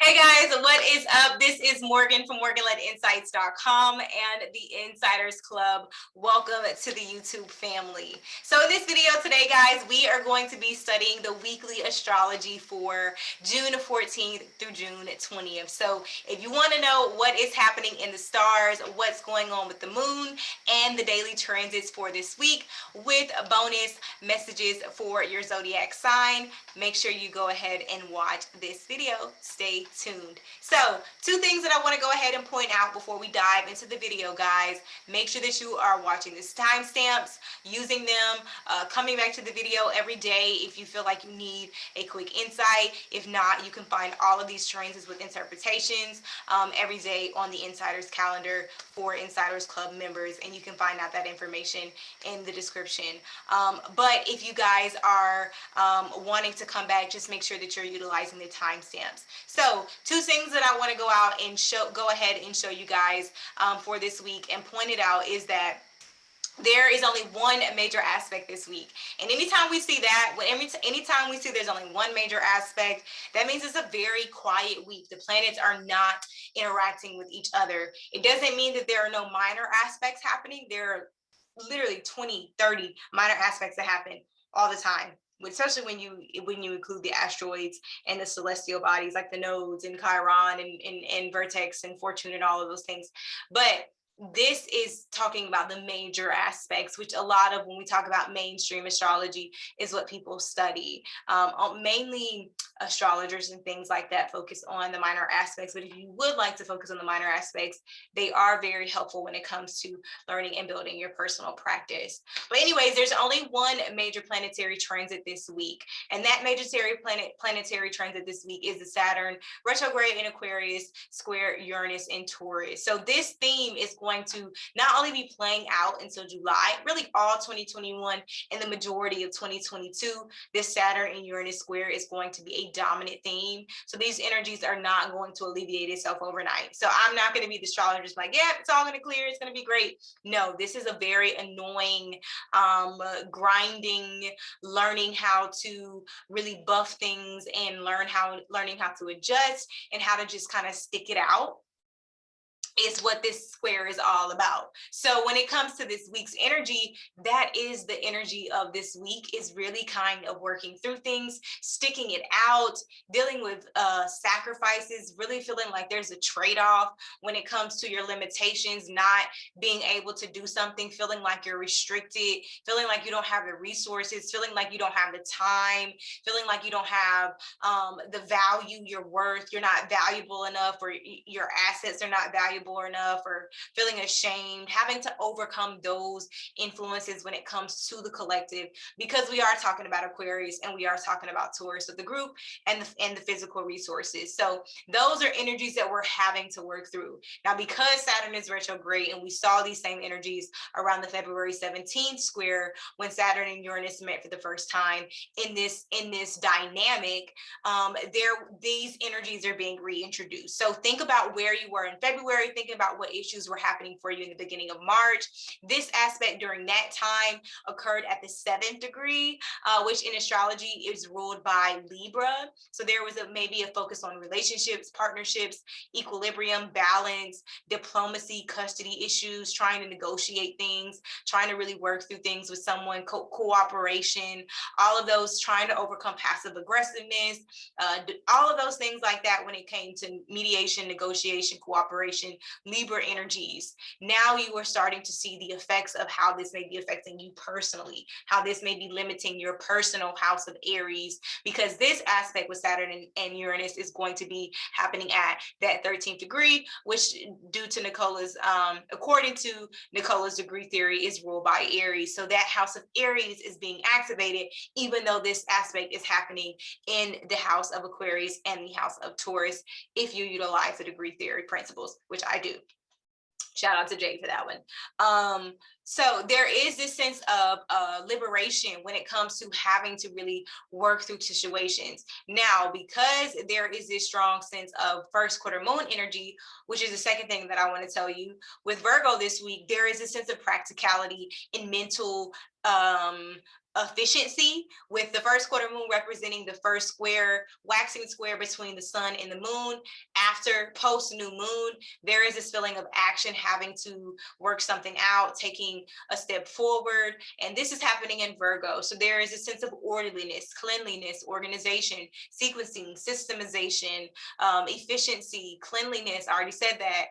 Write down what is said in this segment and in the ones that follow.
Hey guys, what is up? This is Morgan from MorganLettInsights.com and the Insiders Club. Welcome to the YouTube family. So in this video today, guys, we are going to be studying the weekly astrology for June 14th through June 20th. So if you want to know what is happening in the stars, what's going on with the moon, and the daily transits for this week with bonus messages for your zodiac sign, make sure you go ahead and watch this video. Stay tuned. So, two things that I want to go ahead and point out before we dive into the video, guys. Make sure that you are watching these timestamps, using them, coming back to the video every day if you feel like you need a quick insight. If not, you can find all of these transits with interpretations every day on the Insiders calendar for Insiders Club members, and you can find out that information in the description. But if you guys are wanting to come back, just make sure that you're utilizing the timestamps. So two things that I want to go ahead and show you guys for this week and point it out is that there is only one major aspect this week. And anytime we see that, anytime we see there's only one major aspect, that means it's a very quiet week. The planets are not interacting with each other. It doesn't mean that there are no minor aspects happening. There are literally 20, 30 minor aspects that happen all the time, especially when you include the asteroids and the celestial bodies like the nodes and Chiron and Vertex and Fortune and all of those things. But this is talking about the major aspects, which a lot of when we talk about mainstream astrology is what people study. Mainly astrologers and things like that focus on the minor aspects, but if you would like to focus on the minor aspects, they are very helpful when it comes to learning and building your personal practice. But anyways, there's only one major planetary transit this week, and that planetary transit this week is the Saturn retrograde in Aquarius square Uranus in Taurus. So this theme is going to not only be playing out until July, really all 2021 and the majority of 2022, this Saturn and Uranus square is going to be a dominant theme. So these energies are not going to alleviate itself overnight. So I'm not going to be the astrologer like, yeah, it's all going to clear, it's going to be great. No, this is a very annoying, grinding, learning how to really buff things and learning how to adjust and how to just kind of stick it out is what this square is all about. So when it comes to this week's energy, that is the energy of this week, is really kind of working through things, sticking it out, dealing with sacrifices, really feeling like there's a trade-off when it comes to your limitations, not being able to do something, feeling like you're restricted, feeling like you don't have the resources, feeling like you don't have the time, feeling like you don't have the value, your worth, you're not valuable enough, or your assets are not valuable enough, or feeling ashamed, having to overcome those influences when it comes to the collective, because we are talking about Aquarius and we are talking about Taurus, so the group and the physical resources. So those are energies that we're having to work through. Now, because Saturn is retrograde and we saw these same energies around the February 17th square when Saturn and Uranus met for the first time in this dynamic, these energies are being reintroduced. So think about where you were in February, thinking about what issues were happening for you in the beginning of March. This aspect during that time occurred at the 7th degree, which in astrology is ruled by Libra. So there was maybe a focus on relationships, partnerships, equilibrium, balance, diplomacy, custody issues, trying to negotiate things, trying to really work through things with someone, cooperation, all of those, trying to overcome passive aggressiveness, all of those things like that when it came to mediation, negotiation, cooperation, Libra energies. Now you are starting to see the effects of how this may be affecting you personally, how this may be limiting your personal house of Aries, because this aspect with Saturn and Uranus is going to be happening at that 13th degree, which due to Nicola's, according to Nicola's degree theory, is ruled by Aries. So that house of Aries is being activated, even though this aspect is happening in the house of Aquarius and the house of Taurus, if you utilize the degree theory principles, which I do. Shout out to Jay for that one. So there is this sense of liberation when it comes to having to really work through situations. Now, because there is this strong sense of first quarter moon energy, which is the second thing that I want to tell you, with Virgo this week, there is a sense of practicality and mental efficiency, with the first quarter moon representing the first square, waxing square between the sun and the moon. After post new moon, there is this feeling of action, having to work something out, taking a step forward. And this is happening in Virgo. So there is a sense of orderliness, cleanliness, organization, sequencing, systemization, efficiency, cleanliness. I already said that.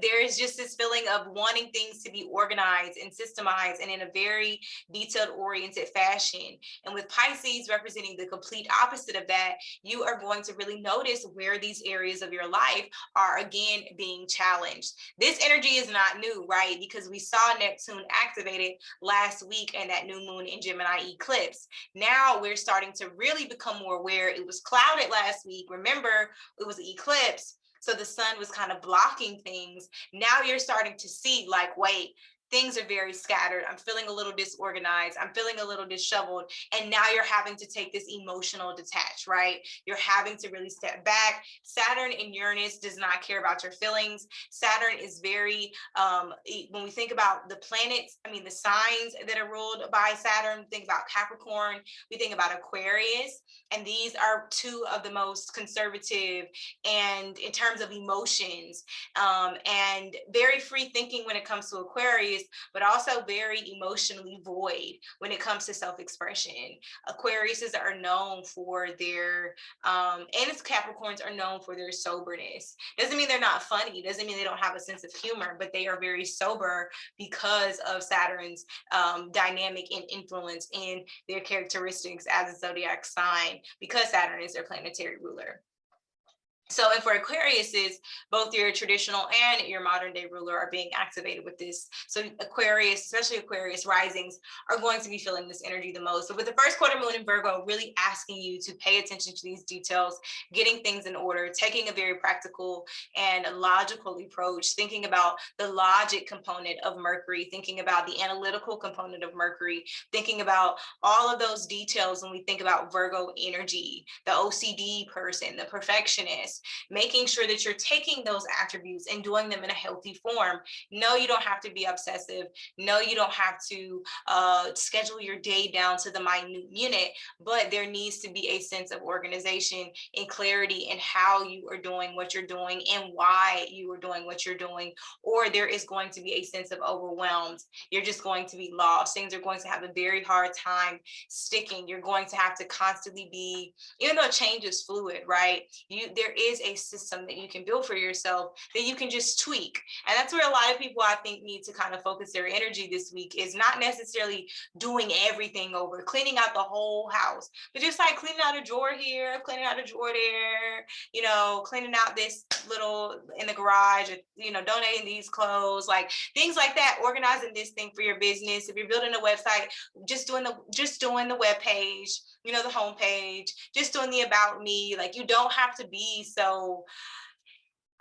There is just this feeling of wanting things to be organized and systemized and in a very detailed, oriented fashion. And with Pisces representing the complete opposite of that, you are going to really notice where these areas of your life are again being challenged. This energy is not new, right? Because we saw Neptune activated last week and that new moon in Gemini eclipse. Now we're starting to really become more aware. It was clouded last week. Remember, it was an eclipse. So the sun was kind of blocking things. Now you're starting to see, like, wait, things are very scattered. I'm feeling a little disorganized. I'm feeling a little disheveled. And now you're having to take this emotional detach, right? You're having to really step back. Saturn in Uranus does not care about your feelings. Saturn is very, when we think about the planets, I mean, the signs that are ruled by Saturn, think about Capricorn, we think about Aquarius, and these are two of the most conservative and in terms of emotions, and very free thinking when it comes to Aquarius, but also very emotionally void when it comes to self-expression. Aquariuses are known for their, and its Capricorns are known for their soberness. Doesn't mean they're not funny, doesn't mean they don't have a sense of humor, but they are very sober because of Saturn's dynamic and influence in their characteristics as a zodiac sign, because Saturn is their planetary ruler. So, and for Aquariuses, both your traditional and your modern day ruler are being activated with this. So Aquarius, especially Aquarius risings, are going to be feeling this energy the most. So with the first quarter moon in Virgo, really asking you to pay attention to these details, getting things in order, taking a very practical and logical approach, thinking about the logic component of Mercury, thinking about the analytical component of Mercury, thinking about all of those details when we think about Virgo energy, the OCD person, the perfectionist, making sure that you're taking those attributes and doing them in a healthy form. No, you don't have to be obsessive. No, you don't have to schedule your day down to the minute unit, but there needs to be a sense of organization and clarity in how you are doing what you're doing and why you are doing what you're doing, or there is going to be a sense of overwhelmed. You're just going to be lost. Things are going to have a very hard time sticking. You're going to have to constantly be, even though change is fluid, right? There is a system that you can build for yourself that you can just tweak. And that's where a lot of people, I think, need to kind of focus their energy this week, is not necessarily doing everything over, cleaning out the whole house, but just like cleaning out a drawer here, cleaning out a drawer there, you know, cleaning out this little in the garage, or, you know, donating these clothes, like things like that, organizing this thing for your business. If you're building a website, just doing the web page, you know, the home page, just doing the about me. Like, you don't have to be so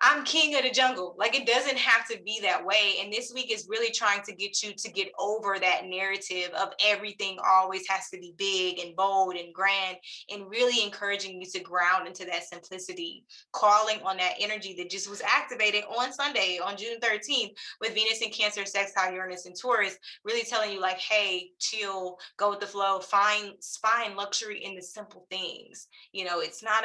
I'm king of the jungle. Like, it doesn't have to be that way. And this week is really trying to get you to get over that narrative of everything always has to be big and bold and grand, and really encouraging you to ground into that simplicity, calling on that energy that just was activated on Sunday, on June 13th, with Venus in Cancer, sextile Uranus and Taurus, really telling you, like, hey, chill, go with the flow, find luxury in the simple things. You know, it's not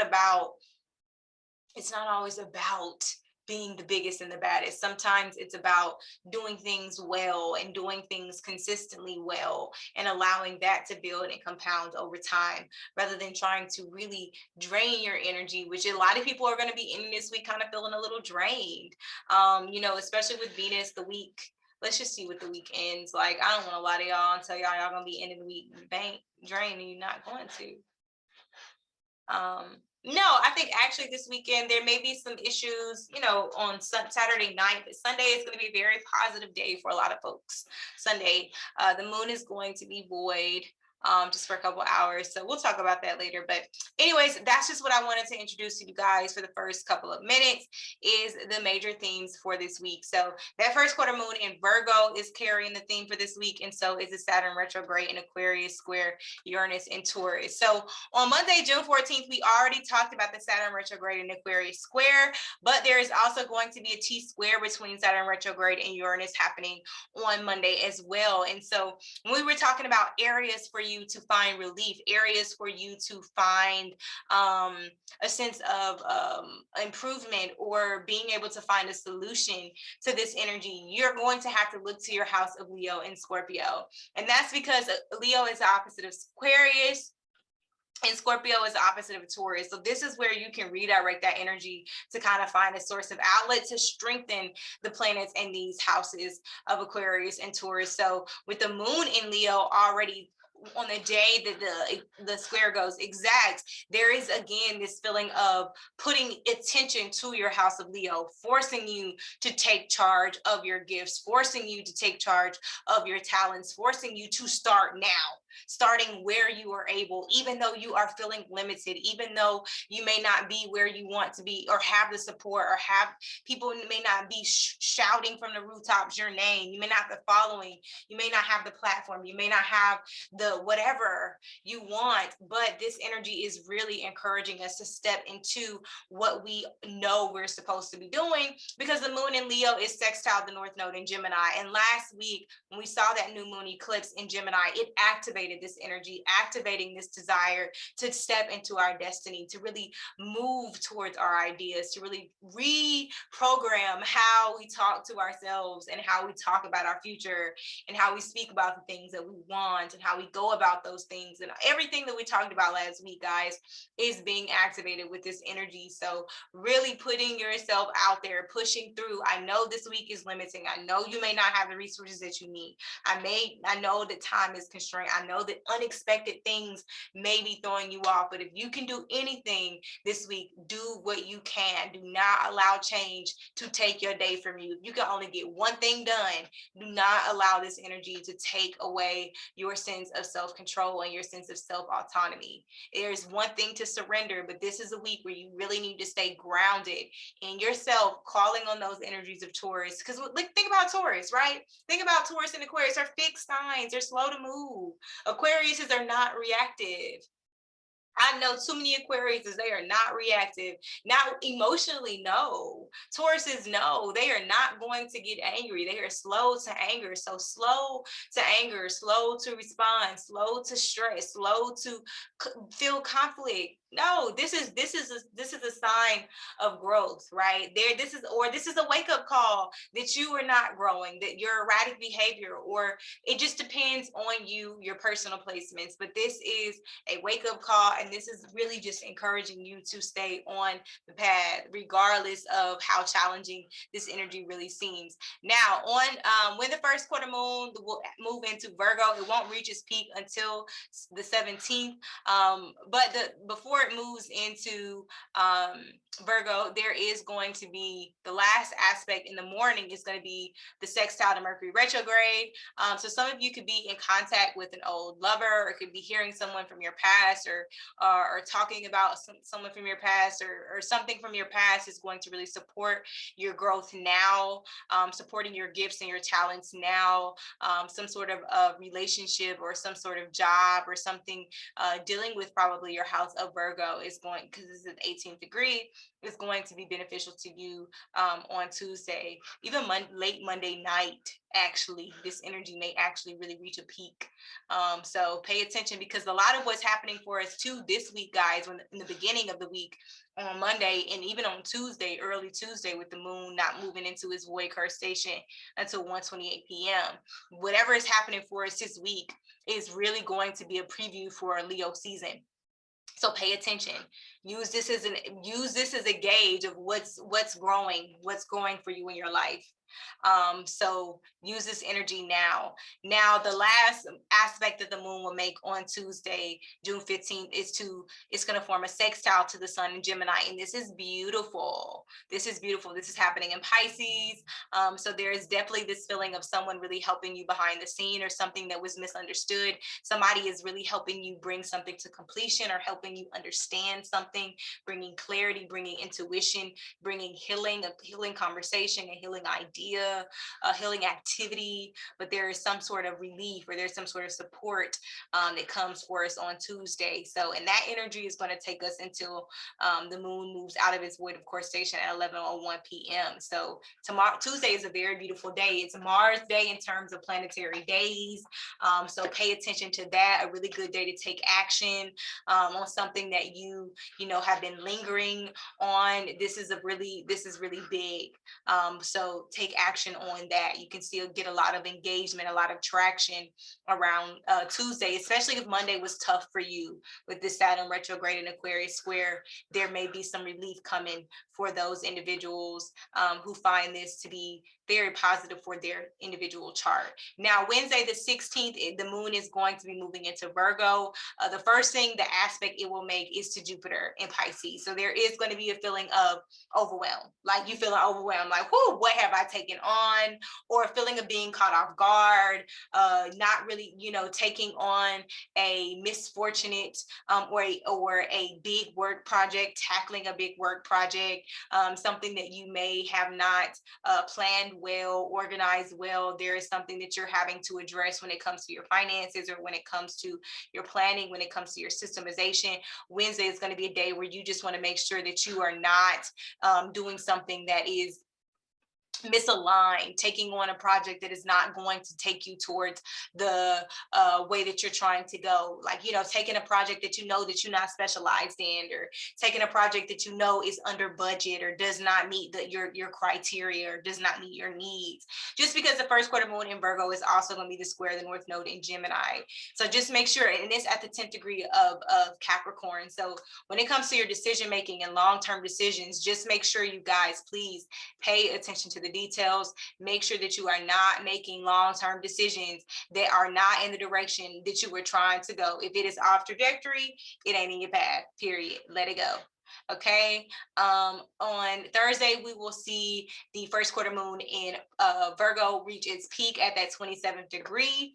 always about being the biggest and the baddest. Sometimes it's about doing things well and doing things consistently well and allowing that to build and compound over time, rather than trying to really drain your energy, which a lot of people are going to be in this week kind of feeling a little drained. You know, especially with Venus, the week. Let's just see what the week ends like. I don't want to lie to y'all and tell y'all gonna be ending the week drained, and you're not going to. No, I think actually this weekend there may be some issues, you know, on Saturday night, but Sunday is going to be a very positive day for a lot of folks. Sunday, the moon is going to be void. Just for a couple hours. So we'll talk about that later. But anyways, that's just what I wanted to introduce to you guys for the first couple of minutes, is the major themes for this week. So that first quarter moon in Virgo is carrying the theme for this week. And so is the Saturn retrograde in Aquarius square Uranus and Taurus. So on Monday, June 14th, we already talked about the Saturn retrograde in Aquarius square, but there is also going to be a T square between Saturn retrograde and Uranus happening on Monday as well. And so when we were talking about areas for you to find relief, areas for you to find a sense of improvement or being able to find a solution to this energy, you're going to have to look to your house of Leo and Scorpio. And that's because Leo is the opposite of Aquarius, and Scorpio is the opposite of Taurus. So this is where you can redirect that energy to kind of find a source of outlet to strengthen the planets in these houses of Aquarius and Taurus. So with the moon in Leo already on the day that the square goes exact, there is again this feeling of putting attention to your house of Leo, forcing you to take charge of your gifts, forcing you to take charge of your talents, forcing you to start now, starting where you are able, even though you are feeling limited, even though you may not be where you want to be or have the support or have people may not be shouting from the rooftops your name. You may not have the following. You may not have the platform. You may not have the whatever you want, but this energy is really encouraging us to step into what we know we're supposed to be doing, because the moon in Leo is sextile the North Node in Gemini. And last week, when we saw that new moon eclipse in Gemini, it activated this energy, activating this desire to step into our destiny, to really move towards our ideas, to really reprogram how we talk to ourselves and how we talk about our future and how we speak about the things that we want and how we go about those things. And everything that we talked about last week, guys, is being activated with this energy. So really putting yourself out there, pushing through. I know this week is limiting. I know you may not have the resources that you need. I know that time is constrained. I know that unexpected things may be throwing you off, but if you can do anything this week, do what you can. Do not allow change to take your day from you. If you can only get one thing done, do not allow this energy to take away your sense of self-control and your sense of self-autonomy. There's one thing to surrender, but this is a week where you really need to stay grounded in yourself, calling on those energies of Taurus. Because think about Taurus, right? Think about Taurus and Aquarius are fixed signs. They're slow to move. Aquariuses are not reactive. I know too many Aquariuses, they are not reactive. Now, emotionally, no. Tauruses, no, they are not going to get angry. They are slow to anger. So slow to anger, slow to respond, slow to stress, slow to feel conflict. No, this is a sign of growth, right? This is a wake-up call that you are not growing, that your erratic behavior, or it just depends on you, your personal placements. But this is a wake-up call, and this is really just encouraging you to stay on the path, regardless of how challenging this energy really seems. Now, when the first quarter moon will move into Virgo, it won't reach its peak until the 17th. But before it moves into Virgo, there is going to be the last aspect in the morning is going to be the sextile to Mercury retrograde. So some of you could be in contact with an old lover, or could be hearing someone from your past, or talking about someone from your past, or something from your past is going to really support your growth now, supporting your gifts and your talents now. Some sort of relationship or some sort of job or something dealing with probably your house of Virgo is going, because this is an 18th degree, is going to be beneficial to you on Tuesday, even late Monday night. Actually, this energy may actually really reach a peak. So pay attention, because a lot of what's happening for us too this week, guys, when in the beginning of the week on Monday and even on Tuesday, early Tuesday, with the moon not moving into its void curse station until 1:28 p.m. Whatever is happening for us this week is really going to be a preview for a Leo season. So pay attention. Use this as a gauge of what's growing for you in your life. So use this energy now. Now, the last aspect that the moon will make on Tuesday, June 15th, it's going to form a sextile to the sun in Gemini. And this is beautiful. This is beautiful. This is happening in Pisces. So there is definitely this feeling of someone really helping you behind the scene, or something that was misunderstood. Somebody is really helping you bring something to completion, or helping you understand something, bringing clarity, bringing intuition, bringing healing, a healing conversation, a healing idea. idea, a healing activity, but there is some sort of relief or there's some sort of support that comes for us on Tuesday. So, and that energy is going to take us until the moon moves out of its void of course station at 11:01 p.m. So tomorrow, Tuesday, is a very beautiful day. It's Mars Day in terms of planetary days. So pay attention to that. A really good day to take action on something that you know have been lingering on. This is really big. So take action on that. You can still get a lot of engagement, a lot of traction around Tuesday, especially if Monday was tough for you with this Saturn retrograde and Aquarius square. There may be some relief coming for those individuals who find this to be very positive for their individual chart. Now, Wednesday the 16th, the moon is going to be moving into Virgo. The first thing, the aspect it will make is to Jupiter in Pisces. So there is going to be a feeling of overwhelm, like you feeling overwhelmed, like, whoo, what have I taken on? Or a feeling of being caught off guard, not really, taking on a misfortunate or a big work project, tackling a big work project, something that you may have not planned well, organized well. There is something that you're having to address when it comes to your finances or when it comes to your planning, when it comes to your systemization. Wednesday is going to be a day where you just want to make sure that you are not doing something that is misaligned, taking on a project that is not going to take you towards the way that you're trying to go. Like, taking a project that that you're not specialized in, or taking a project that is under budget or does not meet your criteria or does not meet your needs. Just because the first quarter moon in Virgo is also going to be the square of the North Node in Gemini. So just make sure, and it's at the 10th degree of Capricorn. So when it comes to your decision making and long-term decisions, just make sure you guys please pay attention to the details. Make sure that you are not making long-term decisions that are not in the direction that you were trying to go. If it is off trajectory, it ain't in your path, period. Let it go. Okay. On Thursday, we will see the first quarter moon in Virgo reach its peak at that 27th degree.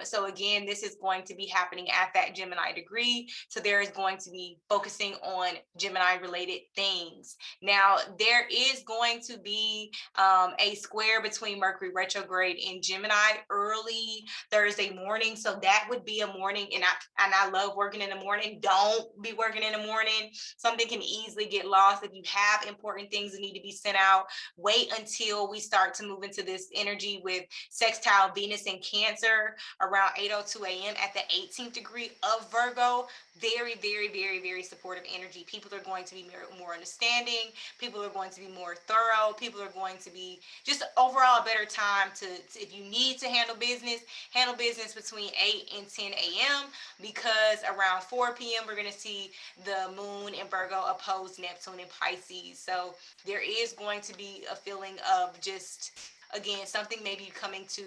So again, this is going to be happening at that Gemini degree. So there is going to be focusing on Gemini related things. Now, there is going to be a square between Mercury retrograde and Gemini early Thursday morning. So that would be a morning, and I love working in the morning. Don't be working in the morning. Something can easily get lost. If you have important things that need to be sent out, wait until we start to move into this energy with sextile Venus in Cancer around 8:02 a.m. at the 18th degree of Virgo. Very, very, very, very supportive energy. People are going to be more understanding. People are going to be more thorough. People are going to be just overall a better time to if you need to handle business between 8 and 10 a.m. because around 4 p.m. we're going to see the moon in Virgo oppose Neptune in Pisces. So there is going to be a feeling of just, again, something maybe coming to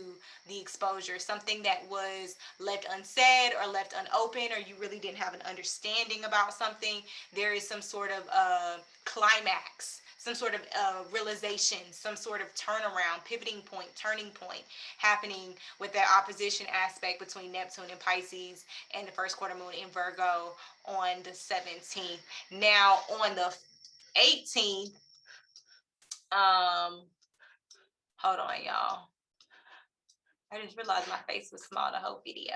the exposure, something that was left unsaid or left unopened, or you really didn't have an understanding about something. There is some sort of climax, some sort of realization, some sort of turnaround, pivoting point, turning point happening with that opposition aspect between Neptune and Pisces and the first quarter moon in Virgo on the 17th. Now on the 18th, hold on, y'all. I just realized my face was small the whole video.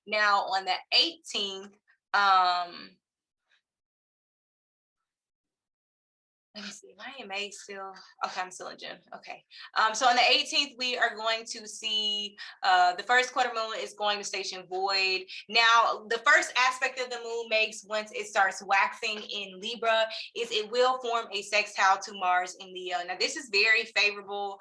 Now on the 18th, let me see, my AMA still, okay, I'm still in June, okay. So on the 18th, we are going to see the first quarter moon is going to station void. Now, the first aspect of the moon makes once it starts waxing in Libra is it will form a sextile to Mars in Leo. Now, this is very favorable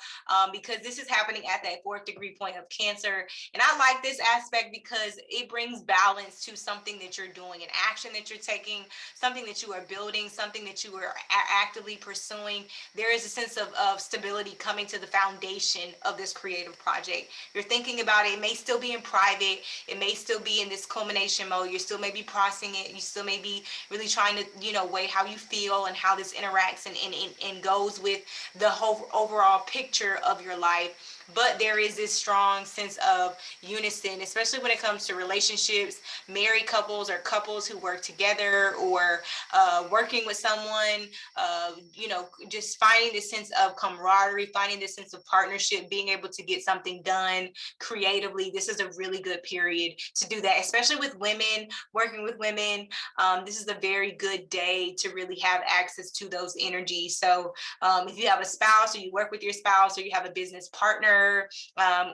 because this is happening at that 4th degree point of Cancer. And I like this aspect because it brings balance to something that you're doing, an action that you're taking, something that you are building, something that you are actively pursuing. There is a sense of stability coming to the foundation of this creative project. You're thinking about it. It may still be in private. It may still be in this culmination mode. You still may be processing it. You still may be really trying to, weigh how you feel and how this interacts and goes with the whole overall picture of your life. but there is this strong sense of unison, especially when it comes to relationships, married couples or couples who work together, or working with someone, just finding this sense of camaraderie, finding this sense of partnership, being able to get something done creatively. This is a really good period to do that, especially with women, working with women. This is a very good day to really have access to those energies. So if you have a spouse, or you work with your spouse, or you have a business partner,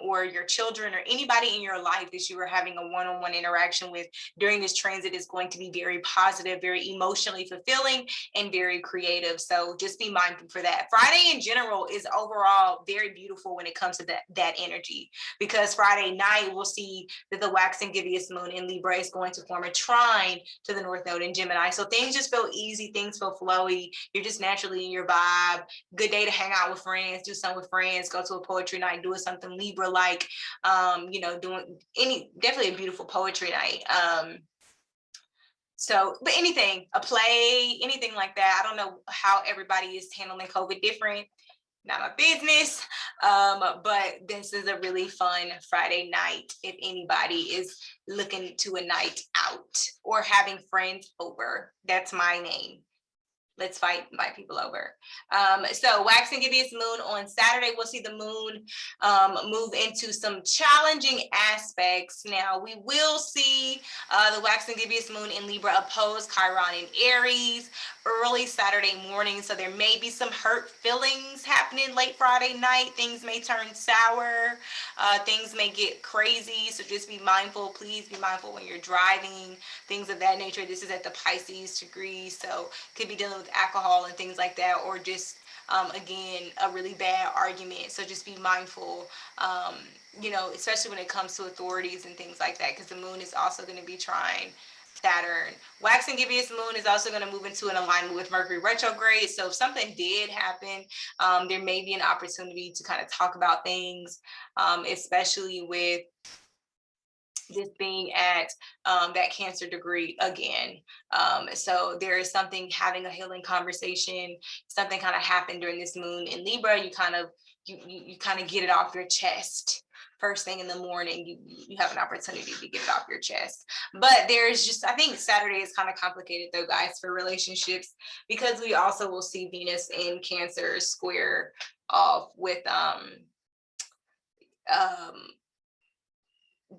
or your children, or anybody in your life that you are having a one-on-one interaction with during this transit, is going to be very positive, very emotionally fulfilling, and very creative. So just be mindful for that. Friday in general is overall very beautiful when it comes to that energy, because Friday night we'll see that the waxing gibbous moon in Libra is going to form a trine to the North Node in Gemini. So things just feel easy, things feel flowy. You're just naturally in your vibe. Good day to hang out with friends, do something with friends, go to a poetry night, do something Libra-like, doing definitely a beautiful poetry night. But anything, a play, anything like that. I don't know how everybody is handling COVID different. Not my business, but this is a really fun Friday night if anybody is looking to a night out or having friends over. That's my name. Let's invite people over. So waxing gibbous moon on Saturday, we'll see the moon move into some challenging aspects. Now we will see the waxing gibbous moon in Libra oppose Chiron in Aries early Saturday morning. So there may be some hurt feelings happening late Friday night. Things may turn sour. Things may get crazy. So just be mindful. Please be mindful when you're driving, things of that nature. This is at the Pisces degree. So could be dealing with alcohol and things like that, or just again, a really bad argument. So just be mindful, especially when it comes to authorities and things like that, because the moon is also going to be trine Saturn. Waxing gibbous moon is also going to move into an alignment with Mercury retrograde. So if something did happen, there may be an opportunity to kind of talk about things, especially with this being at that Cancer degree again. So there is something, having a healing conversation, something kind of happened during this moon in Libra. You kind of get it off your chest. First thing in the morning, you have an opportunity to get it off your chest. But there's just, I think Saturday is kind of complicated though, guys, for relationships, because we also will see Venus in Cancer square off with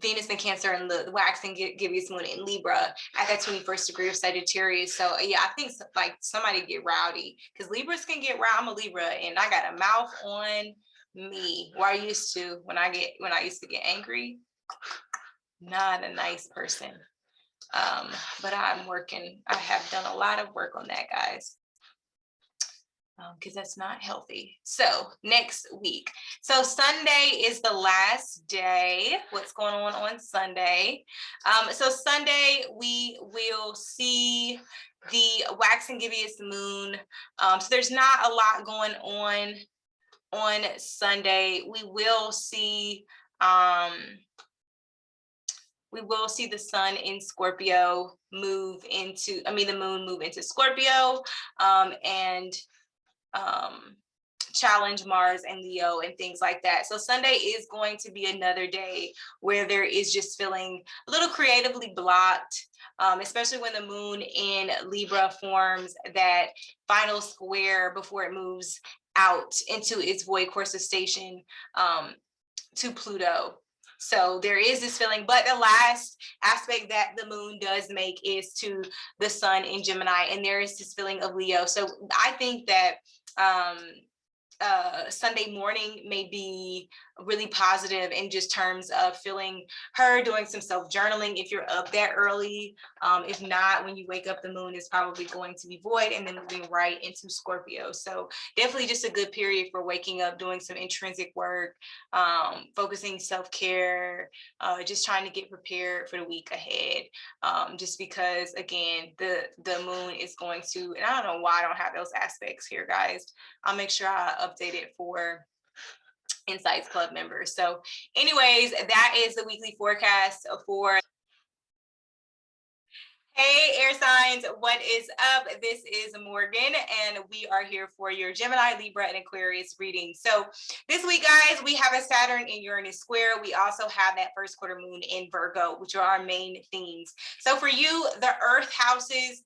Venus and Cancer and the waxing gibbous moon in Libra at that 21st degree of Sagittarius. So yeah, I think like somebody get rowdy, because Libras can get rowdy. I'm a Libra and I got a mouth on me. Where I used to, when I used to get angry, not a nice person. But I'm working. I have done a lot of work on that, guys, because that's not healthy. So next week. So Sunday is the last day. What's going on Sunday? So Sunday, we will see the waxing gibbous moon. So there's not a lot going on Sunday. We will see the sun in Scorpio move into, the moon move into Scorpio, and challenge Mars and Leo and things like that. So Sunday is going to be another day where there is just feeling a little creatively blocked, especially when the moon in Libra forms that final square before it moves out into its void course station to Pluto. So there is this feeling, but the last aspect that the moon does make is to the sun in Gemini, and there is this feeling of Leo. So I think that Sunday morning may be really positive in just terms of feeling her doing some self-journaling if you're up that early. If not, when you wake up, the moon is probably going to be void and then moving right into Scorpio. So definitely just a good period for waking up, doing some intrinsic work, focusing self-care, just trying to get prepared for the week ahead. Just because, again, the moon is going to, and I don't know why I don't have those aspects here, guys. I'll make sure I update it for Insights Club members. So anyways, that is the weekly forecast for Hey, air signs, what is up? This is Morgan, and we are here for your Gemini, Libra, and Aquarius reading. So this week, guys, we have a Saturn in Uranus square. We also have that first quarter moon in Virgo, which are our main themes. So for you, the Earth houses,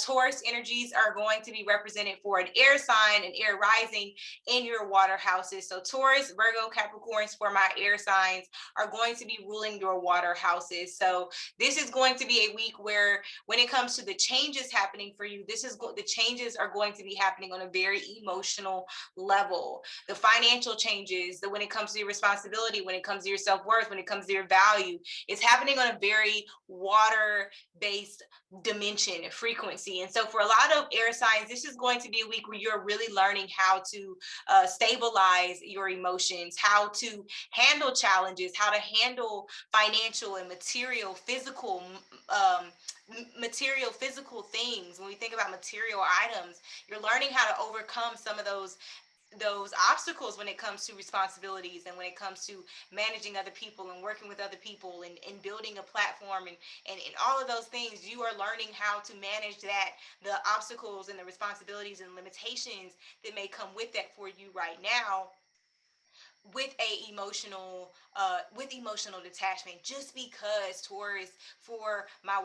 Taurus energies are going to be represented for an air sign, an air rising in your water houses. So Taurus, Virgo, Capricorns for my air signs are going to be ruling your water houses. So this is going to be a week where when it comes to the changes happening for you, the changes are going to be happening on a very emotional level. The financial changes, when it comes to your responsibility, when it comes to your self-worth, when it comes to your value, it's happening on a very water-based dimension and frequency. And so for a lot of air signs, this is going to be a week where you're really learning how to stabilize your emotions, how to handle challenges, how to handle financial and material, physical things. When we think about material items, you're learning how to overcome some of those obstacles when it comes to responsibilities and when it comes to managing other people and working with other people and building a platform and all of those things. You are learning how to manage the obstacles and the responsibilities and limitations that may come with that for you right now, with emotional detachment, just because Taurus for my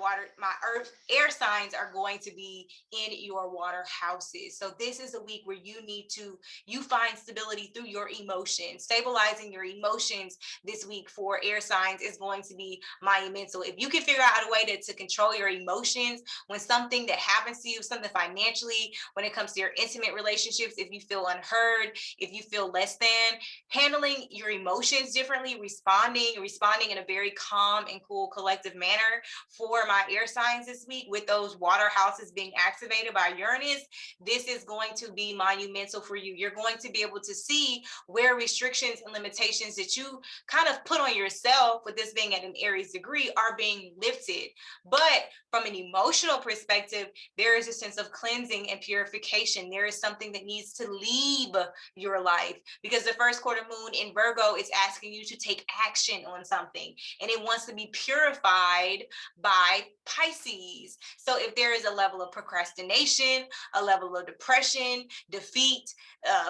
earth air signs are going to be in your water houses. So this is a week where you find stability through your emotions. Stabilizing your emotions this week for air signs is going to be monumental. If you can figure out a way to control your emotions when something that happens to you, something financially, when it comes to your intimate relationships, if you feel unheard, if you feel less than, handling your emotions differently, responding in a very calm and cool collective manner for my air signs this week, with those water houses being activated by Uranus, this is going to be monumental for you. You're going to be able to see where restrictions and limitations that you kind of put on yourself, with this being at an Aries degree, are being lifted. But from an emotional perspective, there is a sense of cleansing and purification. There is something that needs to leave your life, because the first quarter moon in Virgo is asking you to take action on something, and it wants to be purified by Pisces. So if there is a level of procrastination, a level of depression, defeat,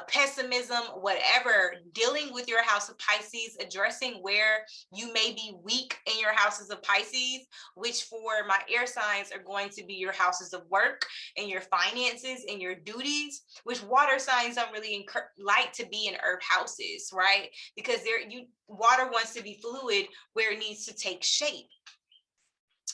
pessimism, whatever, dealing with your house of Pisces, addressing where you may be weak in your houses of Pisces, which for my air signs are going to be your houses of work and your finances and your duties, which water signs don't really like to be in earth houses, right? Because water wants to be fluid where it needs to take shape.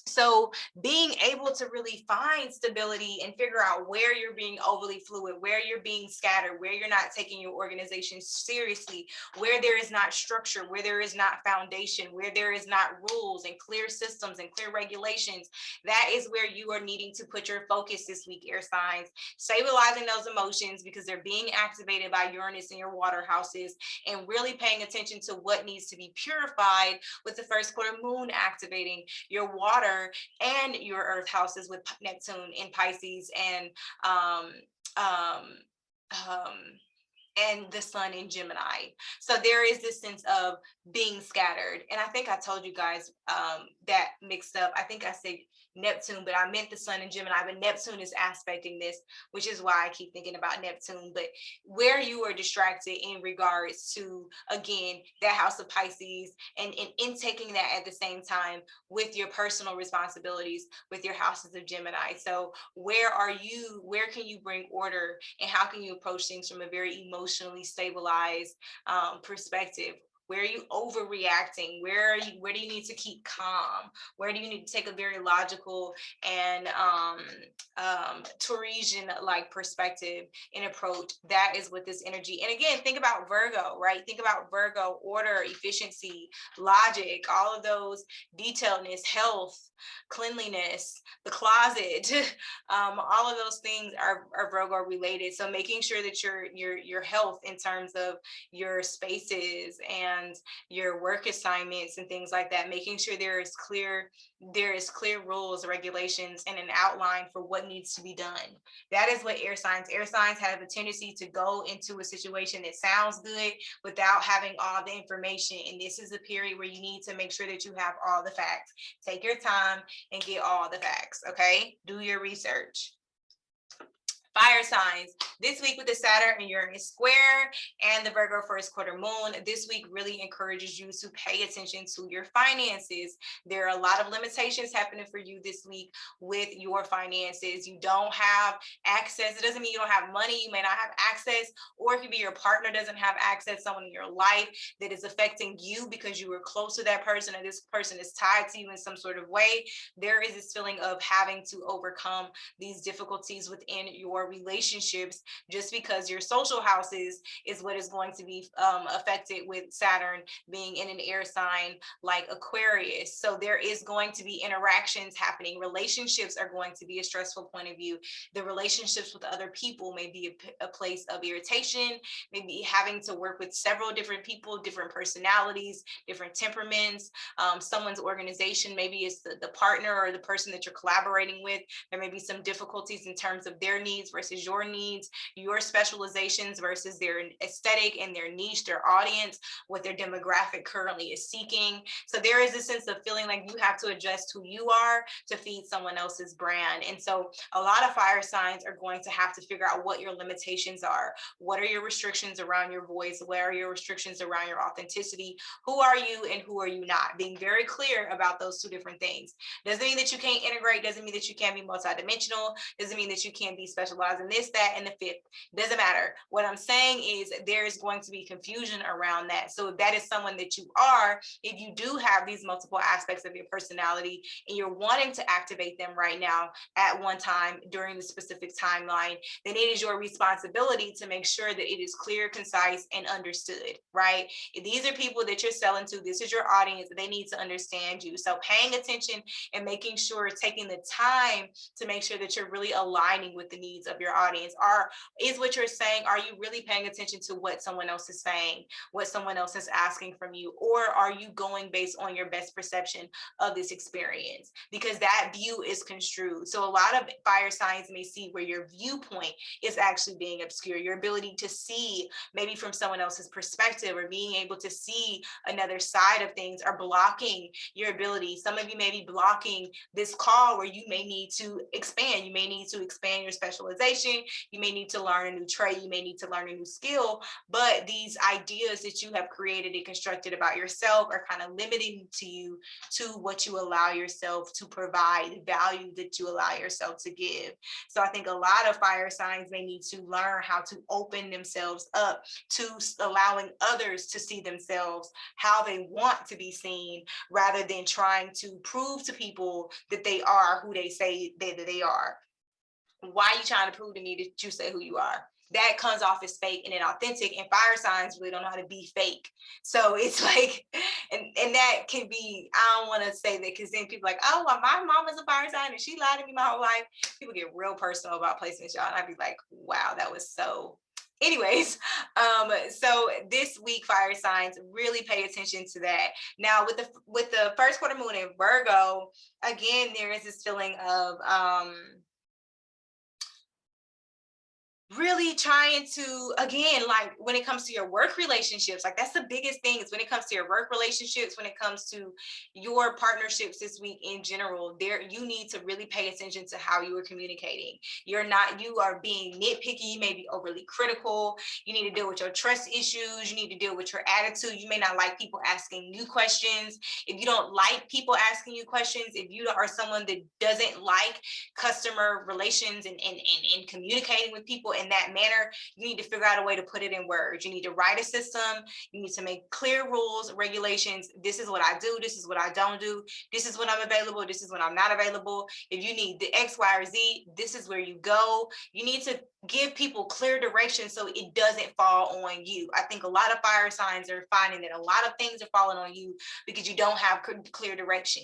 So being able to really find stability and figure out where you're being overly fluid, where you're being scattered, where you're not taking your organization seriously, where there is not structure, where there is not foundation, where there is not rules and clear systems and clear regulations, that is where you are needing to put your focus this week, air signs. Stabilizing those emotions because they're being activated by Uranus in your water houses, and really paying attention to what needs to be purified with the first quarter moon activating your water and your earth houses with Neptune in Pisces and the sun in Gemini. So there is this sense of being scattered. And I think I told you guys that mixed up. I think I said Neptune, but I meant the sun in Gemini, but Neptune is aspecting this, which is why I keep thinking about Neptune. But where you are distracted in regards to, again, that house of Pisces, and in taking that at the same time with your personal responsibilities with your houses of Gemini. So where can you bring order, and how can you approach things from a very emotionally stabilized perspective? Where are you overreacting? Where do you need to keep calm? Where do you need to take a very logical and Tauresian-like perspective and approach? That is with this energy. And again, think about Virgo, right? Think about Virgo: order, efficiency, logic, all of those, detailedness, health, cleanliness, the closet, all of those things are Virgo related. So making sure that your health in terms of your spaces and demands, your work assignments and things like that, making sure there is clear rules, regulations, and an outline for what needs to be done. That is what air signs have a tendency to go into a situation that sounds good without having all the information. And this is a period where you need to make sure that you have all the facts. Take your time and get all the facts, okay? Do your research. Fire signs, this week with the Saturn and Uranus square and the Virgo first quarter moon, this week really encourages you to pay attention to your finances. There are a lot of limitations happening for you this week with your finances. You don't have access. It doesn't mean you don't have money. You may not have access, or it could be your partner doesn't have access, someone in your life that is affecting you because you were close to that person, or this person is tied to you in some sort of way. There is this feeling of having to overcome these difficulties within your relationships, just because your social houses is what is going to be affected with Saturn being in an air sign like Aquarius. So there is going to be interactions happening. Relationships are going to be a stressful point of view. The relationships with other people may be a place of irritation, maybe having to work with several different people, different personalities, different temperaments. Someone's organization, maybe it's the partner or the person that you're collaborating with. There may be some difficulties in terms of their needs versus your needs, your specializations versus their aesthetic and their niche, their audience, what their demographic currently is seeking. So there is a sense of feeling like you have to adjust who you are to feed someone else's brand. And so a lot of fire signs are going to have to figure out what your limitations are. What are your restrictions around your voice? What are your restrictions around your authenticity? Who are you and who are you not? Being very clear about those two different things. Doesn't mean that you can't integrate, doesn't mean that you can't be multidimensional, doesn't mean that you can't be specialized in this, that, and the fifth. Doesn't matter. What I'm saying is there is going to be confusion around that. So if that is someone that you are, if you do have these multiple aspects of your personality and you're wanting to activate them right now at one time during the specific timeline, then it is your responsibility to make sure that it is clear, concise, and understood, right? If these are people that you're selling to, this is your audience, they need to understand you. So paying attention and making sure, taking the time to make sure that you're really aligning with the needs of your audience. Is what you're saying, are you really paying attention to what someone else is saying, what someone else is asking from you, or are you going based on your best perception of this experience? Because that view is construed. So a lot of fire signs may see where your viewpoint is actually being obscure. Your ability to see maybe from someone else's perspective, or being able to see another side of things, are blocking your ability. Some of you may be blocking this call where you may need to expand. You may need to expand your specialization. You may need to learn a new trade. You may need to learn a new skill. But these ideas that you have created and constructed about yourself are kind of limiting to you, to what you allow yourself to provide, value that you allow yourself to give. So I think a lot of fire signs may need to learn how to open themselves up to allowing others to see themselves how they want to be seen, rather than trying to prove to people that they are who they say that they are. Why are you trying to prove to me that you say who you are? That comes off as fake and inauthentic, and fire signs really don't know how to be fake. So it's like, and that can be, I don't want to say that, because then people are like, oh, well, my mom is a fire sign and she lied to me my whole life. People get real personal about placements, y'all, and I'd be like, wow, that was so. Anyways, so this week, fire signs, really pay attention to that. Now, with the first quarter moon in Virgo, again, there is this feeling of really trying to, again, like when it comes to your work relationships, like that's the biggest thing, is when it comes to your work relationships, when it comes to your partnerships this week in general, there you need to really pay attention to how you are communicating. You are being nitpicky, you may be overly critical, you need to deal with your trust issues, you need to deal with your attitude. You may not like people asking you questions. If you don't like people asking you questions, if you are someone that doesn't like customer relations and communicating with people in that manner, you need to figure out a way to put it in words. You need to write a system. You need to make clear rules, regulations. This is what I do. This is what I don't do. This is when I'm available. This is when I'm not available. If you need the X, Y, or Z, this is where you go. You need to give people clear direction so it doesn't fall on you. I think a lot of fire signs are finding that a lot of things are falling on you because you don't have clear direction.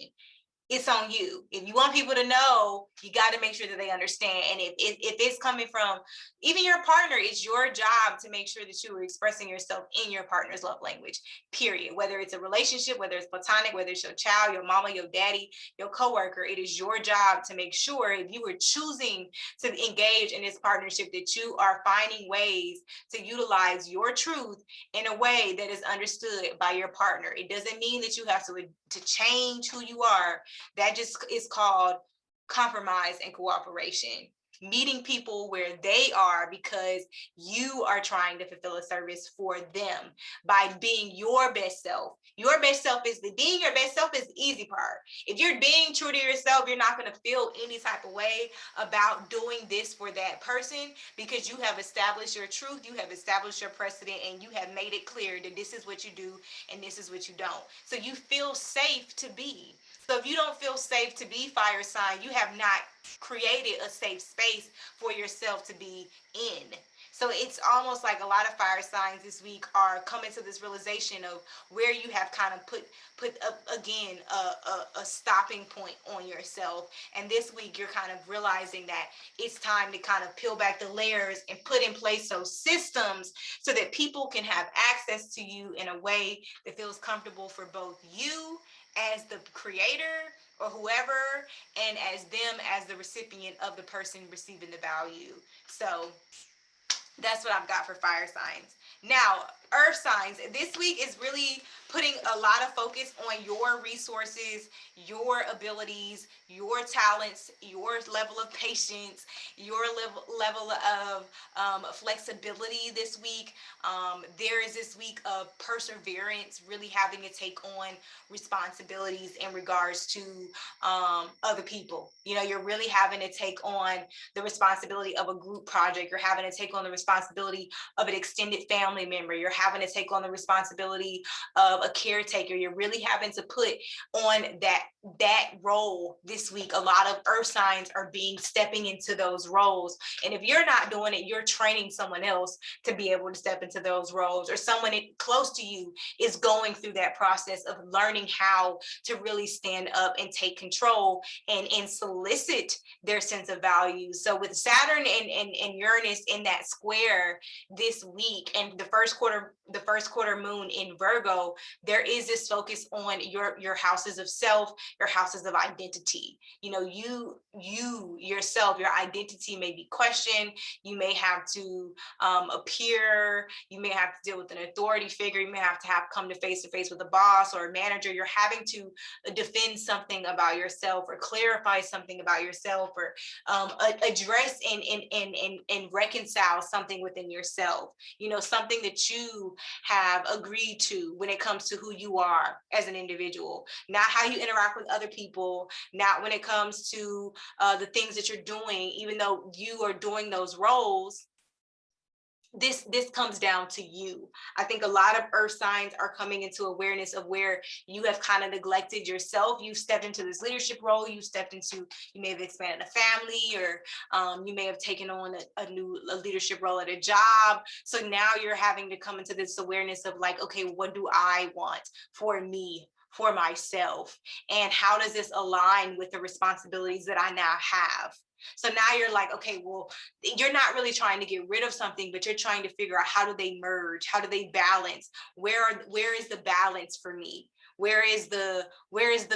it's on you. If you want people to know, you got to make sure that they understand. And if it's coming from even your partner, it's your job to make sure that you are expressing yourself in your partner's love language, period. Whether it's a relationship, whether it's platonic, whether it's your child, your mama, your daddy, your coworker, it is your job to make sure if you are choosing to engage in this partnership that you are finding ways to utilize your truth in a way that is understood by your partner. It doesn't mean that you have to change who you are. That just is called compromise and cooperation. Meeting people where they are because you are trying to fulfill a service for them by being your best self. Your best self is being your best self is the easy part. If you're being true to yourself, you're not going to feel any type of way about doing this for that person because you have established your truth, you have established your precedent, and you have made it clear that this is what you do and this is what you don't. So you feel safe to be. So if you don't feel safe to be fire sign, you have not created a safe space for yourself to be in. So it's almost like a lot of fire signs this week are coming to this realization of where you have kind of put up again a stopping point on yourself. And this week you're kind of realizing that it's time to kind of peel back the layers and put in place those systems so that people can have access to you in a way that feels comfortable for both you as the creator or whoever, and as them as the recipient of the person receiving the value. So that's what I've got for fire signs. Now, earth signs, this week is really putting a lot of focus on your resources, your abilities, your talents, your level of patience, your level of flexibility this week. There is this week of perseverance, really having to take on responsibilities in regards to other people. You know, you're really having to take on the responsibility of a group project. You're having to take on the responsibility of an extended family member. You're having to take on the responsibility of a caretaker. You're really having to put on that role this week. A lot of earth signs are stepping into those roles. And if you're not doing it, you're training someone else to be able to step into those roles, or someone close to you is going through that process of learning how to really stand up and take control and solicit their sense of value. So with Saturn and Uranus in that square this week, and the first quarter moon in Virgo, there is this focus on your houses of self, your houses of identity. You know, you yourself, your identity may be questioned. You may have to appear. You may have to deal with an authority figure. You may have to come to face with a boss or a manager. You're having to defend something about yourself or clarify something about yourself, or address and reconcile something within yourself. You know, something that you have agreed to when it comes to who you are as an individual, not how you interact with other people, not when it comes to the things that you're doing, even though you are doing those roles. This comes down to you. I think a lot of earth signs are coming into awareness of where you have kind of neglected yourself. You've stepped into this leadership role. You may have expanded a family, or you may have taken on a new leadership role at a job. So now you're having to come into this awareness of like, okay, what do I want for me, for myself? And how does this align with the responsibilities that I now have? So now you're like, okay, well, you're not really trying to get rid of something, but you're trying to figure out how do they merge? How do they balance? Where is the balance for me? Where is the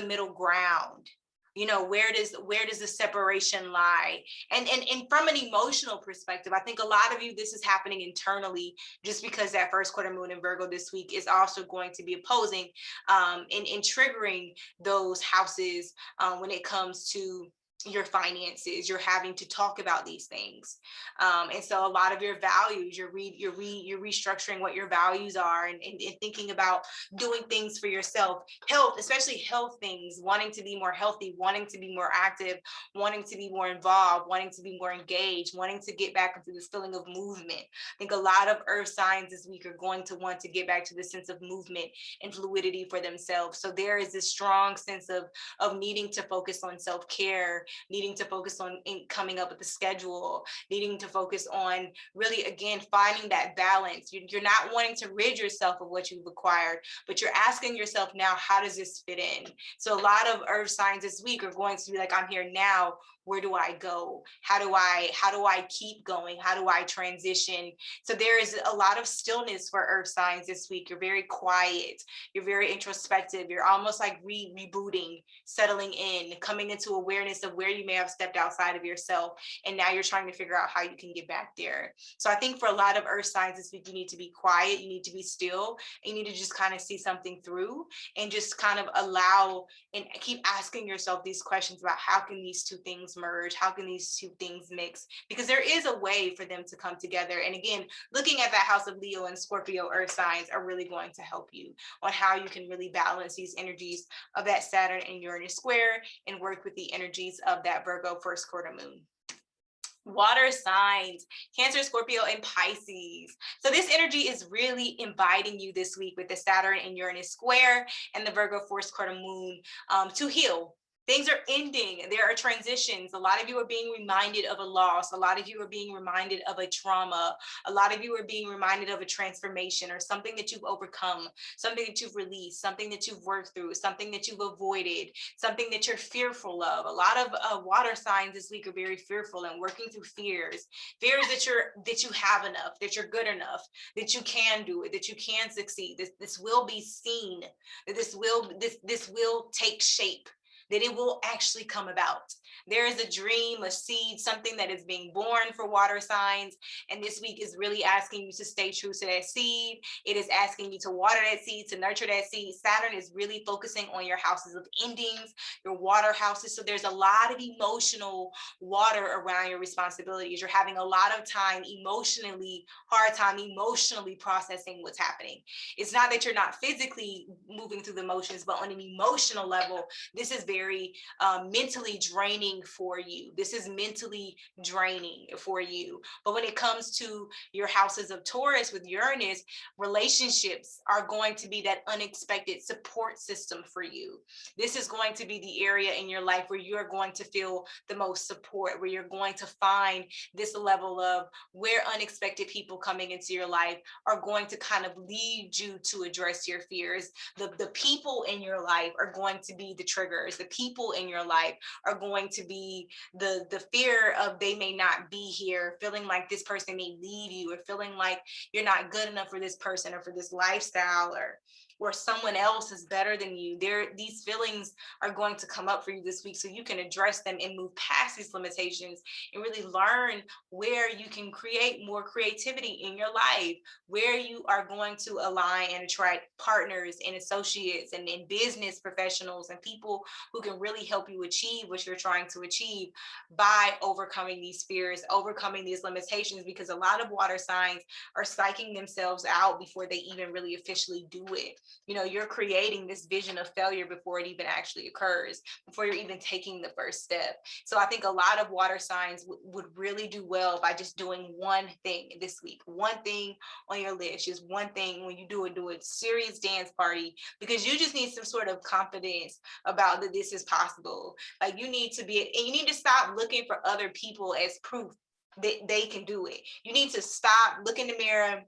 middle ground? You know, where does the separation lie? And from an emotional perspective, I think a lot of you, this is happening internally, just because that first quarter moon in Virgo this week is also going to be opposing and triggering those houses when it comes to your finances. You're having to talk about these things, and so a lot of your values, you're restructuring what your values are, and thinking about doing things for yourself. Health, especially health things, wanting to be more healthy, wanting to be more active, wanting to be more involved, wanting to be more engaged, wanting to get back into this feeling of movement. I think a lot of earth signs this week are going to want to get back to the sense of movement and fluidity for themselves. So there is this strong sense of needing to focus on self-care needing to focus on coming up with a schedule, needing to focus on really, again, finding that balance. You're not wanting to rid yourself of what you've acquired, but you're asking yourself now, how does this fit in? So a lot of earth signs this week are going to be like, I'm here now. Where do I go? How do I keep going? How do I transition? So there is a lot of stillness for earth signs this week. You're very quiet. You're very introspective. You're almost like rebooting, settling in, coming into awareness of where you may have stepped outside of yourself. And now you're trying to figure out how you can get back there. So I think for a lot of earth signs this week, you need to be quiet. You need to be still. And you need to just kind of see something through and just kind of allow and keep asking yourself these questions about how can these two things merge? How can these two things mix? Because there is a way for them to come together. And again, looking at that house of Leo and Scorpio earth signs are really going to help you on how you can really balance these energies of that Saturn and Uranus square and work with the energies of that Virgo first quarter moon. Water signs, Cancer, Scorpio, and Pisces. So this energy is really inviting you this week with the Saturn and Uranus square and the Virgo first quarter moon to heal. Things are ending. There are transitions. A lot of you are being reminded of a loss. A lot of you are being reminded of a trauma. A lot of you are being reminded of a transformation or something that you've overcome, something that you've released, something that you've worked through, something that you've avoided, something that you're fearful of. A lot of water signs this week are very fearful and working through fears that you have enough, that you're good enough, that you can do it, that you can succeed. This will be seen, that this will take shape, that it will actually come about. There is a dream, a seed, something that is being born for water signs. And this week is really asking you to stay true to that seed. It is asking you to water that seed, to nurture that seed. Saturn is really focusing on your houses of endings, your water houses. So there's a lot of emotional water around your responsibilities. You're having a lot of time hard time emotionally processing what's happening. It's not that you're not physically moving through the motions, but on an emotional level, this is very mentally draining for you. This is mentally draining for you. But when it comes to your houses of Taurus with Uranus, relationships are going to be that unexpected support system for you. This is going to be the area in your life where you're going to feel the most support, where you're going to find this level of where unexpected people coming into your life are going to kind of lead you to address your fears. The people in your life are going to be the triggers. The people in your life are going to be the fear of they may not be here, feeling like this person may leave you, or feeling like you're not good enough for this person or for this lifestyle, or someone else is better than you. These feelings are going to come up for you this week, so you can address them and move past these limitations and really learn where you can create more creativity in your life, where you are going to align and attract partners and associates and business professionals and people who can really help you achieve what you're trying to achieve by overcoming these fears, overcoming these limitations, because a lot of water signs are psyching themselves out before they even really officially do it. You know, you're creating this vision of failure before it even actually occurs, before you're even taking the first step. So I think a lot of water signs would really do well by just doing one thing this week, one thing on your list, just one thing. When you do a serious dance party, because you just need some sort of confidence about that this is possible. Like you need to stop looking for other people as proof that they can do it. You need to stop, look in the mirror,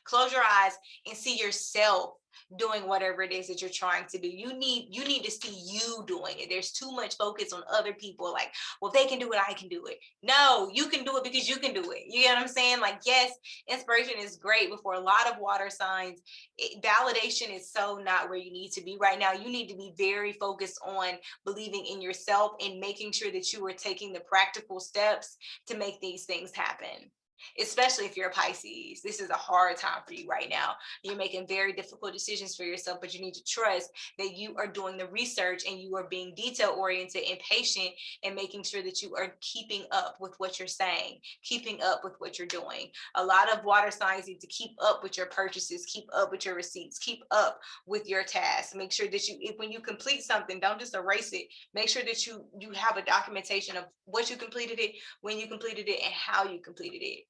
close your eyes, and see yourself doing whatever it is that you're trying to do. You need to see you doing it. There's too much focus on other people, like, well, if they can do it, I can do it. No, you can do it because you can do it. You get what I'm saying? Like, yes, inspiration is great, but for a lot of water signs, validation is so not where you need to be right now. You need to be very focused on believing in yourself and making sure that you are taking the practical steps to make these things happen. Especially if you're a Pisces, this is a hard time for you right now. You're making very difficult decisions for yourself, but you need to trust that you are doing the research and you are being detail oriented and patient and making sure that you are keeping up with what you're saying, keeping up with what you're doing. A lot of water signs need to keep up with your purchases, keep up with your receipts, keep up with your tasks. Make sure that when you complete something, don't just erase it. Make sure that you have a documentation of what you completed it, when you completed it, and how you completed it.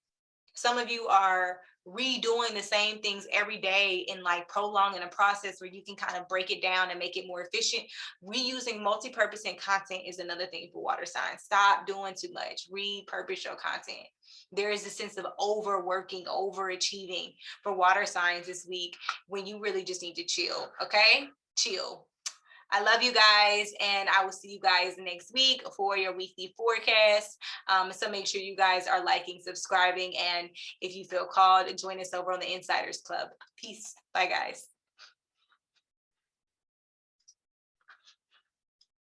Some of you are redoing the same things every day and like prolonging a process where you can kind of break it down and make it more efficient. Reusing multi-purpose and content is another thing for water signs. Stop doing too much. Repurpose your content. There is a sense of overworking, overachieving for water signs this week when you really just need to chill. Okay? Chill. I love you guys, and I will see you guys next week for your weekly forecast. So make sure you guys are liking, subscribing, and if you feel called, join us over on the Insiders Club. Peace. Bye, guys.